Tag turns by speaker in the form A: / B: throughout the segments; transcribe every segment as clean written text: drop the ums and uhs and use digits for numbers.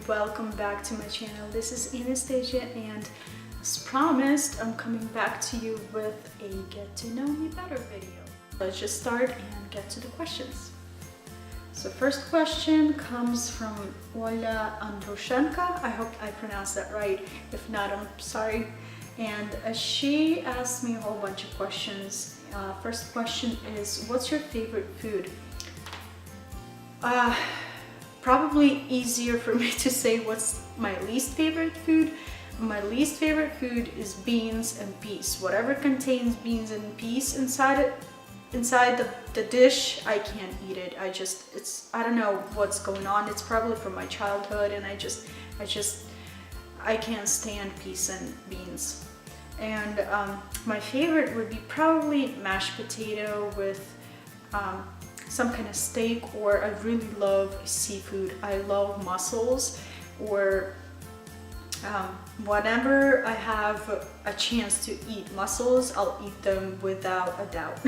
A: welcome back to my channel. This is Anastasia, and as promised, I'm coming back to you with a get to know me better video. Let's just start and get to the questions. So first question comes from Ola Androshenka. I hope I pronounced that right. If not, I'm sorry. And she asked me a whole bunch of questions. First question is, what's your favorite food? Probably easier for me to say what's my least favorite food. My least favorite food is beans and peas. Whatever contains beans and peas inside the dish, I can't eat it. I don't know what's going on. It's probably from my childhood, and I can't stand peas and beans. And my favorite would be probably mashed potato with some kind of steak, or I really love seafood. I love mussels, or whenever I have a chance to eat mussels, I'll eat them without a doubt.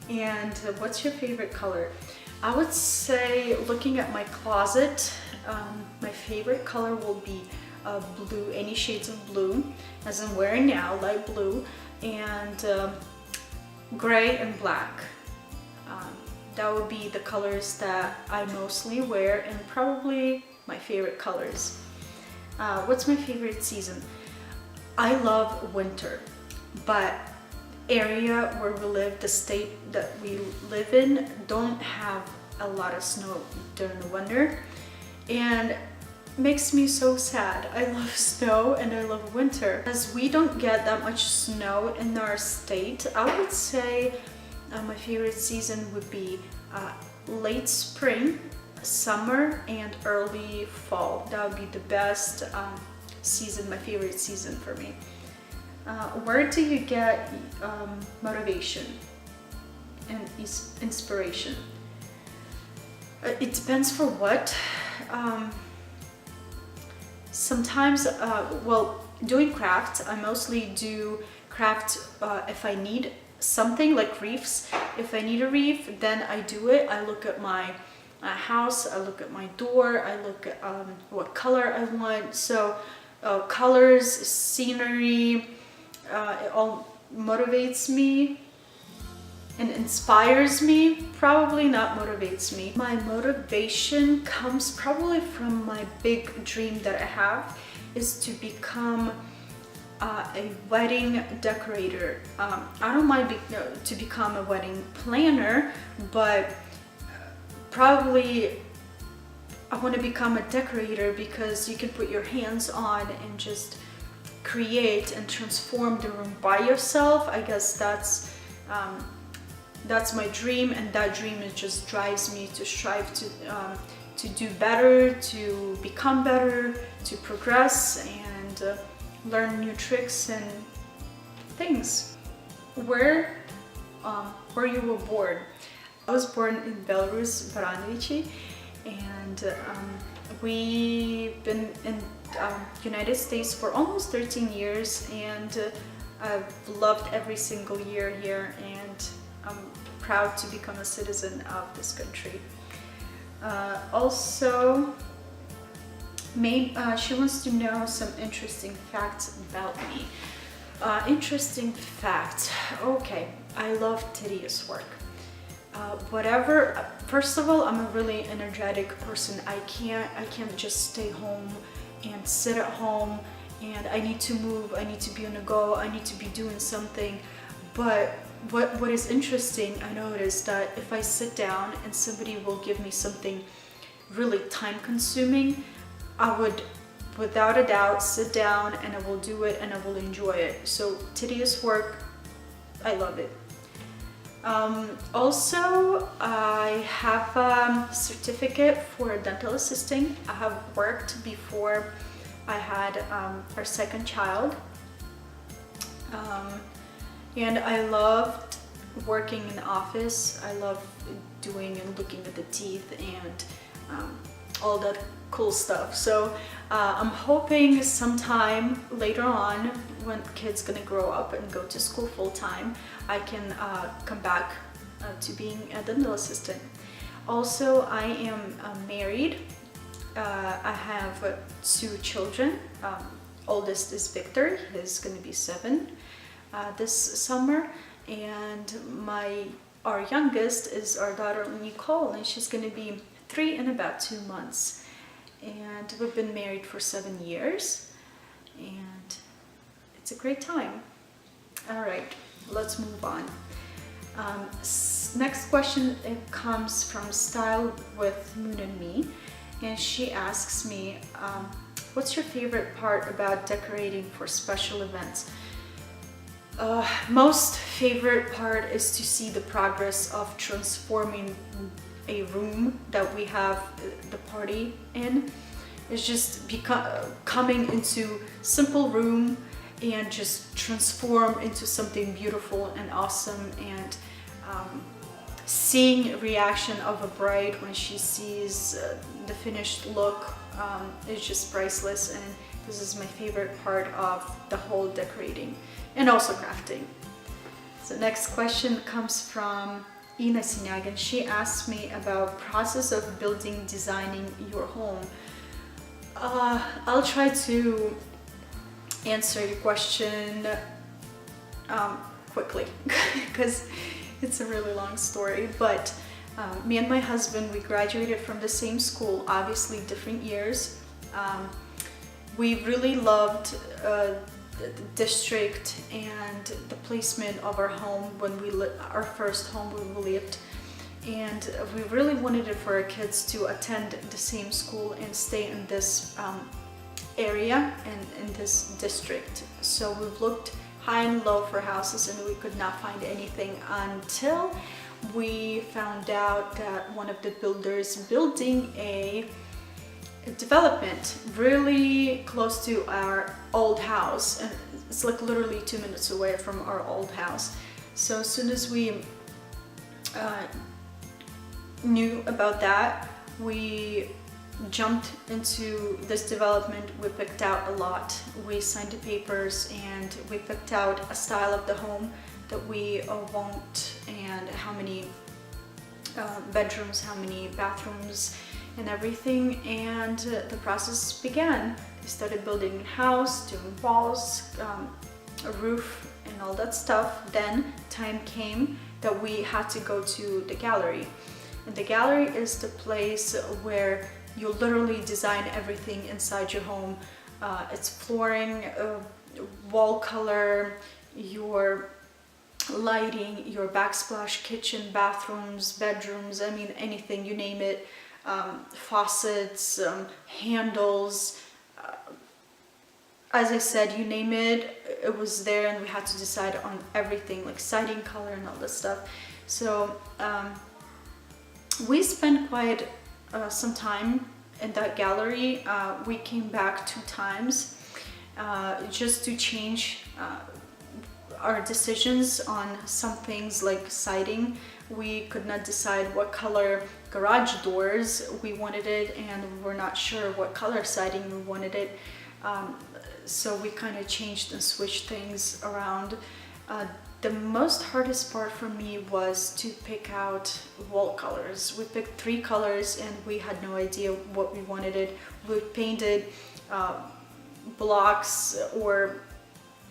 A: And what's your favorite color? I would say, looking at my closet, my favorite color will be blue, any shades of blue, as I'm wearing now, light blue, and gray and black. That would be the colors that I mostly wear, and probably my favorite colors. What's my favorite season? I love winter, but area where we live, the state that we live in, don't have a lot of snow during the winter, and makes me so sad. I love snow and I love winter. As we don't get that much snow in our state, I would say my favorite season would be late spring, summer, and early fall. That would be the best season, my favorite season for me. Where do you get motivation and inspiration? It depends for what. Sometimes, well, doing craft, I mostly do craft if I need something like reefs. If I need a reef, then I do it. I look at my house, I look at my door, I look at what color I want. So colors, scenery, it all motivates me and inspires me. Probably not motivates me. My motivation comes probably from my big dream that I have, is to become a wedding decorator. I don't mind to become a wedding planner, but probably I want to become a decorator, because you can put your hands on and just create and transform the room by yourself. I guess that's my dream, and that dream, it just drives me to strive to do better, to become better, to progress, and learn new tricks and things. Where you were born? I was born in Belarus, Baranovichi, and we've been in United States for almost 13 years, and I've loved every single year here, and I'm proud to become a citizen of this country. Also, she wants to know some interesting facts about me. Interesting fact. Okay, I love tedious work. First of all, I'm a really energetic person. I can't just stay home and sit at home, and I need to move, I need to be on the go, I need to be doing something. But what is interesting, I noticed that if I sit down and somebody will give me something really time consuming, I would without a doubt sit down and I will do it, and I will enjoy it. So tedious work, I love it. Also, I have a certificate for dental assisting. I have worked before I had our second child, and I loved working in the office. I love doing and looking at the teeth and all that cool stuff. So I'm hoping sometime later on, when kids gonna grow up and go to school full-time, I can come back to being a dental assistant. Also, I am married. I have two children. Oldest is Victor, he's gonna be 7 this summer, and our youngest is our daughter Nicole, and she's gonna be 3 in about 2 months. And we've been married for 7 years, and it's a great time. All right, let's move on. Next question, it comes from Style with Moon and Me, and she asks me, what's your favorite part about decorating for special events? Most favorite part is to see the progress of transforming a room that we have the party in. It's just coming into simple room and just transform into something beautiful and awesome, and seeing reaction of a bride when she sees the finished look is just priceless, and this is my favorite part of the whole decorating and also crafting. So next question comes from Ina Sinagan. She asked me about process of building, designing your home. I'll try to answer your question quickly because it's a really long story, but me and my husband, we graduated from the same school, obviously different years. We really loved the district and the placement of our home when our first home when we lived, and we really wanted it for our kids to attend the same school and stay in this area and in this district. So we've looked high and low for houses, and we could not find anything until we found out that one of the builders building a development really close to our old house, and it's like literally 2 minutes away from our old house. So as soon as we knew about that, we jumped into this development. We picked out a lot, we signed the papers, and we picked out a style of the home that we want, and how many bedrooms, how many bathrooms and everything, and the process began. We started building a house, doing walls, a roof and all that stuff. Then time came that we had to go to the gallery, and the gallery is the place where you literally design everything inside your home. It's flooring, wall color, your lighting, your backsplash, kitchen, bathrooms, bedrooms, I mean anything, you name it, faucets, handles, as I said, you name it, it was there, and we had to decide on everything, like siding color and all this stuff. So we spent quite some time in that gallery. We came back 2 times just to change our decisions on some things like siding. We could not decide what color garage doors we wanted it, and we were not sure what color siding we wanted it. So we kind of changed and switched things around. The most hardest part for me was to pick out wall colors. We picked 3 colors and we had no idea what we wanted it. We painted blocks or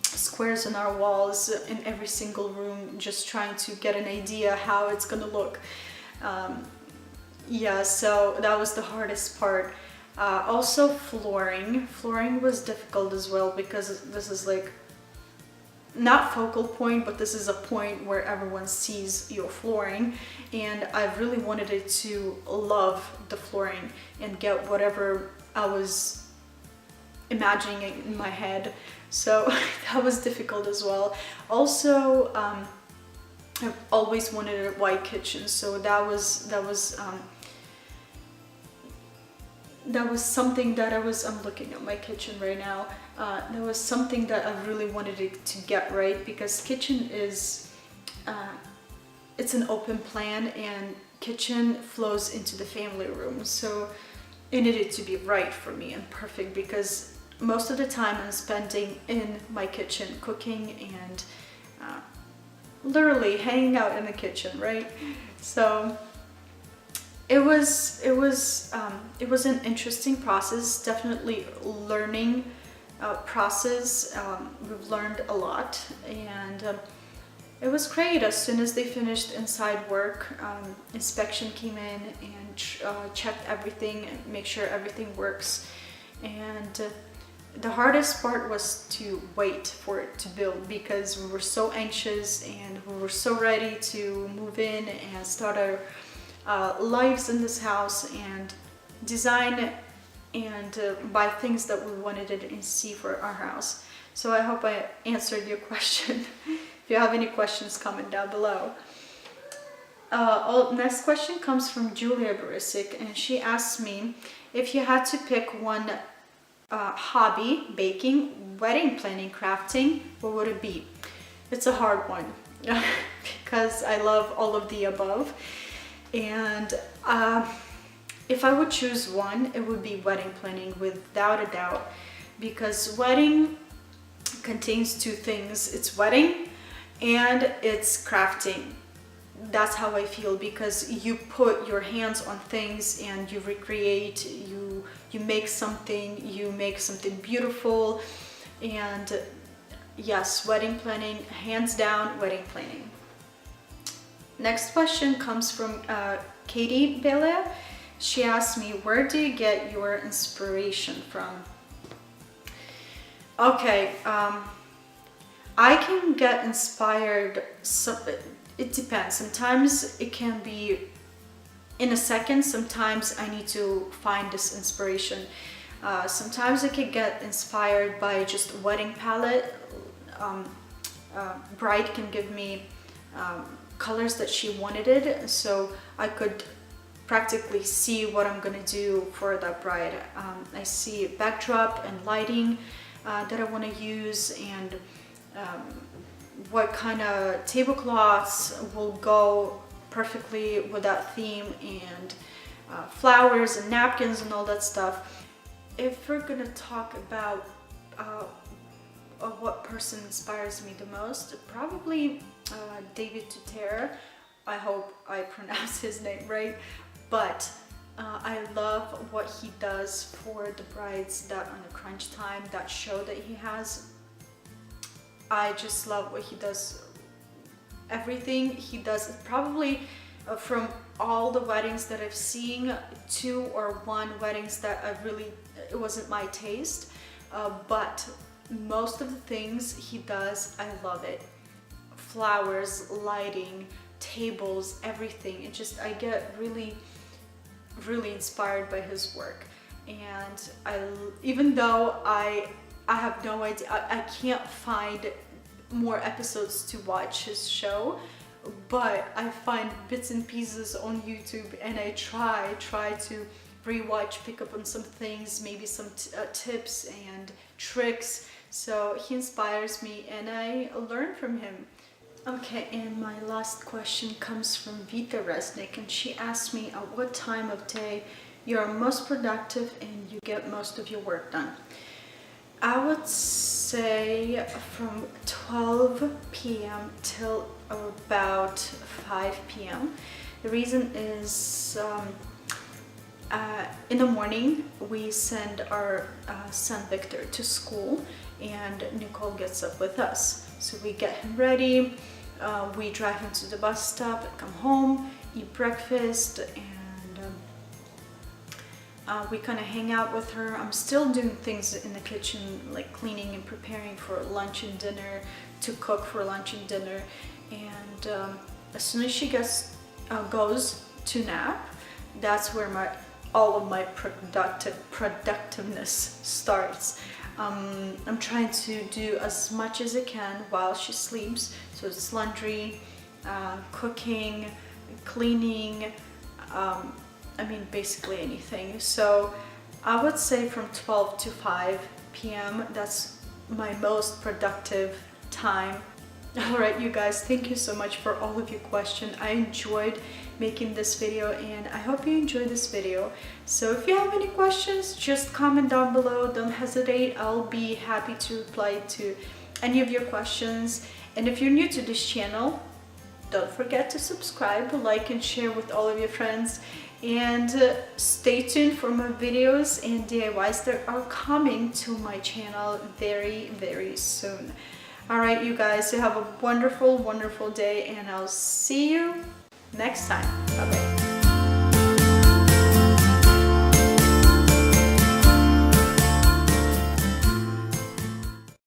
A: squares on our walls in every single room, just trying to get an idea how it's gonna look. Yeah, so that was the hardest part. Also flooring. Flooring was difficult as well, because this is like not focal point, but this is a point where everyone sees your flooring, and I really wanted it to love the flooring and get whatever I was imagining in my head. So that was difficult as well. Also, I've always wanted a white kitchen, so that was something that I'm looking at my kitchen right now. That was something that I really wanted it to get right, because kitchen is, it's an open plan, and kitchen flows into the family room. So it needed to be right for me and perfect, because most of the time I'm spending in my kitchen cooking and literally hanging out in the kitchen, right? So it was an interesting process, definitely learning process. We've learned a lot, and it was great. As soon as they finished inside work, inspection came in and checked everything and make sure everything works. And the hardest part was to wait for it to build, because we were so anxious and we were so ready to move in and start our lives in this house and design and buy things that we wanted to see for our house. So I hope I answered your question. If you have any questions, comment down below. Next question comes from Julia Barisic, and she asks me, if you had to pick one hobby, baking, wedding planning, crafting, what would it be? It's a hard one because I love all of the above. And if I would choose one, it would be wedding planning without a doubt, because wedding contains two things. It's wedding and it's crafting. That's how I feel, because you put your hands on things and you recreate, you make something beautiful. And yes, wedding planning, hands down, wedding planning. Next question comes from Katie Bele. She asked me, where do you get your inspiration from? Okay, I can get inspired, it depends. Sometimes it can be in a second, sometimes I need to find this inspiration. Sometimes I can get inspired by just a wedding palette. Bride can give me colors that she wanted it, so I could practically see what I'm gonna do for that bride. I see backdrop and lighting that I want to use, and what kind of tablecloths will go perfectly with that theme, and flowers and napkins and all that stuff. If we're gonna talk about what person inspires me the most, probably David Tuter. I hope I pronounced his name right, but I love what he does for the brides that on the crunch time, that show that he has. I just love what he does. Everything he does, probably from all the weddings that I've seen, 2 or 1 weddings that it wasn't my taste, but most of the things he does, I love it. Flowers, lighting, tables, everything. I get really inspired by his work. And even though I have no idea, I can't find more episodes to watch his show, but I find bits and pieces on YouTube, and I try to rewatch, pick up on some things, maybe some tips and tricks. So he inspires me and I learn from him. Okay, and my last question comes from Vita Resnick, and she asked me at what time of day you are most productive and you get most of your work done. I would say from 12 p.m. till about 5 p.m. The reason is in the morning we send our son Victor to school, and Nicole gets up with us. So we get him ready, we drive him to the bus stop, come home, eat breakfast, and we kind of hang out with her. I'm still doing things in the kitchen, like cleaning and preparing for lunch and dinner, to cook for lunch and dinner. And as soon as she goes to nap, that's where all of my productiveness starts. I'm trying to do as much as I can while she sleeps. So it's laundry, cooking, cleaning, basically anything. So I would say from 12 to 5 p.m. that's my most productive time. Alright, you guys, thank you so much for all of your questions. I enjoyed making this video, and I hope you enjoyed this video. So if you have any questions, just comment down below. Don't hesitate. I'll be happy to reply to any of your questions. And if you're new to this channel, don't forget to subscribe, like, and share with all of your friends. And stay tuned for more videos and DIYs that are coming to my channel very, very soon. All right, you guys, have a wonderful, wonderful day, and I'll see you next time. Bye-bye.